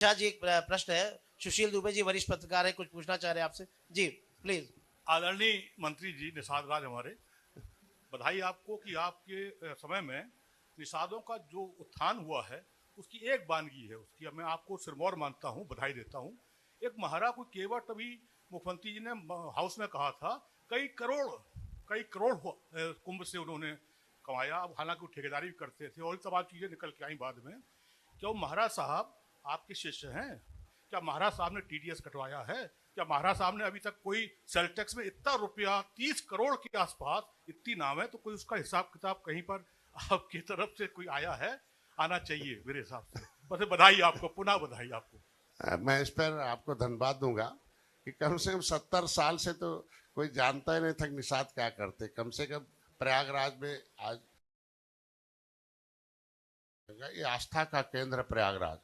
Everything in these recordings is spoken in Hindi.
शाह जी, एक प्रश्न है। सुशील दुबे जी वरिष्ठ पत्रकार है, कुछ पूछना चाह रहे हैं आपसे जी, प्लीज। आदरणीय मंत्री जी निषाद राज हमारे, बधाई आपको कि आपके समय में निषादों का जो उत्थान हुआ है उसकी एक वानगी है, उसकी मैं आपको सिरमौर मानता हूँ, बधाई देता हूँ। एक महारा को केवट अभी मुख्यमंत्री जी ने हाउस में कहा था, कई करोड़ कुंभ से उन्होंने कमाया। अब हालांकि वो ठेकेदारी भी करते थे और तमाम चीजें निकल के आई बाद में। क्या महाराज साहब आपके शिष्य हैं? क्या महाराज साहब ने टीडीएस कटवाया है? क्या महाराज साहब ने अभी तक कोई सेल टैक्स में इतना रुपया 30 करोड़ के आसपास इतनी नाम है, तो कोई उसका हिसाब किताब कहीं पर आपकी तरफ से कोई आया है? आना चाहिए मेरे हिसाब से। बस बधाई आपको, पुनः बधाई आपको। मैं इस पर आपको धन्यवाद दूंगा कि कम से कम 70 साल से तो कोई जानता ही नहीं था निषाद क्या करते। कम से कम प्रयागराज में आज ये आस्था का केंद्र प्रयागराज,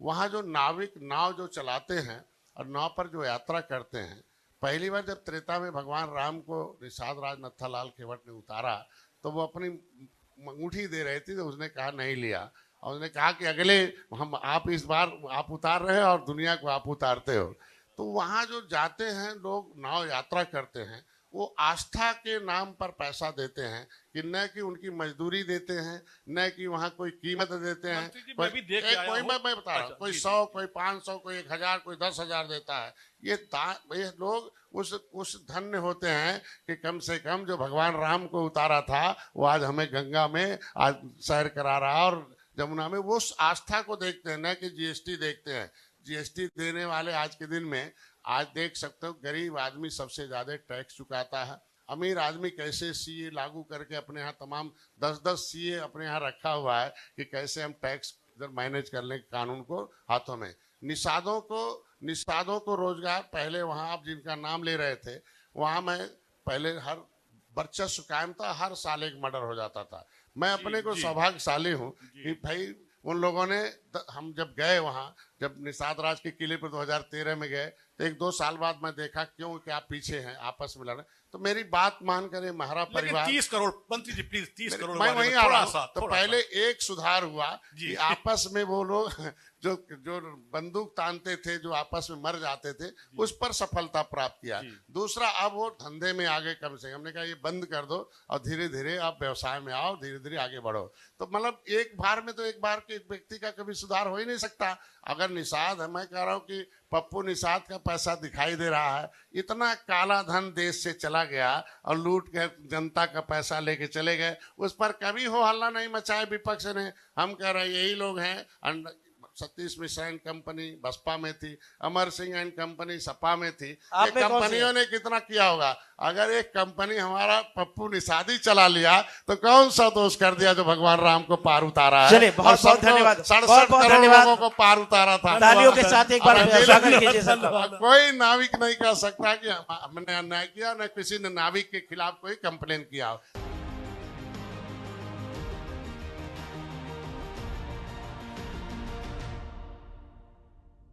वहाँ जो नाविक नाव जो चलाते हैं और नाव पर जो यात्रा करते हैं, पहली बार जब त्रेता में भगवान राम को निषाद राज नत्थालाल केवट ने उतारा तो वो अपनी अंगूठी दे रहे थे, तो उसने कहा नहीं लिया और उसने कहा कि अगले हम आप इस बार आप उतार रहे हैं और दुनिया को आप उतारते हो। तो वहाँ जो जाते हैं लोग, नाव यात्रा करते हैं, वो आस्था के नाम पर पैसा देते हैं कि न कि उनकी मजदूरी देते हैं, न कि वहाँ कोई कीमत देते हैं। कोई मैं बता रहा हूँ, कोई 100, कोई 500, कोई 1000, कोई 10,000 देता है। ये लोग उस धन्य होते हैं कि कम से कम जो भगवान राम को उतारा था वो आज हमें गंगा में आज सैर करा रहा और जमुना में। वो उस आस्था को देखते हैं, न कि जीएसटी देखते हैं। जीएसटी देने वाले आज के दिन में आज देख सकते हो गरीब आदमी सबसे ज्यादा टैक्स चुकाता है। अमीर आदमी कैसे सीए लागू करके अपने यहाँ तमाम 10-10 सीए अपने यहाँ रखा हुआ है कि कैसे हम टैक्स मैनेज कर लें कानून को हाथों में। निषादों को रोजगार, पहले वहाँ आप जिनका नाम ले रहे थे वहाँ मैं पहले हर वर्चस्व कायम था, हर साल एक मर्डर हो जाता था। मैं अपने को सौभाग्यशाली हूँ कि भाई उन लोगों ने, हम जब गए वहाँ, जब निषाद राज के किले पर 2013 में गए तो 1-2 साल बाद मैं देखा क्यों क्या पीछे हैं, आपस में लड़े। तो मेरी बात मान करे महारा परिवार 30 करोड़ मंत्री जी प्लीज 30 करोड़ मैं वहीं आ रहा हूँ। तो पहले एक सुधार हुआ कि आपस में वो लोग जो बंदूक तानते थे, जो आपस में मर जाते थे, उस पर सफलता प्राप्त किया। दूसरा, अब वो धंधे में आगे कम से कम, हमने कहा ये बंद कर दो और धीरे धीरे आप व्यवसाय में आओ, धीरे धीरे आगे बढ़ो। तो मतलब एक बार में तो एक बार के व्यक्ति का कभी सुधार हो ही नहीं सकता। अगर निषाद, मैं कह रहा हूँ कि पप्पू निषाद का पैसा दिखाई दे रहा है, इतना काला धन देश से चला गया और लूट के जनता का पैसा लेके चले गए, उस पर कभी हो हल्ला नहीं मचाया विपक्ष ने। हम कह रहे हैं यही लोग हैं। सतीश मिश्रा एंड कंपनी बसपा में थी, अमर सिंह एंड कंपनी सपा में थी। ये कंपनियों ने कितना किया होगा? अगर एक कंपनी हमारा पप्पू निषाद ही चला लिया तो कौन सा दोष कर दिया जो भगवान राम को पार उतारा है। चलिए, बहुत बहुत धन्यवाद। 67 करोड़ लोगों को पार उतारा था। तालियों के साथ एक बार स्वागत कीजिए सर। कोई नाविक नहीं कह सकता कि हमने अन्याय किया, न किसी ने नाविक के खिलाफ कोई कंप्लेन किया।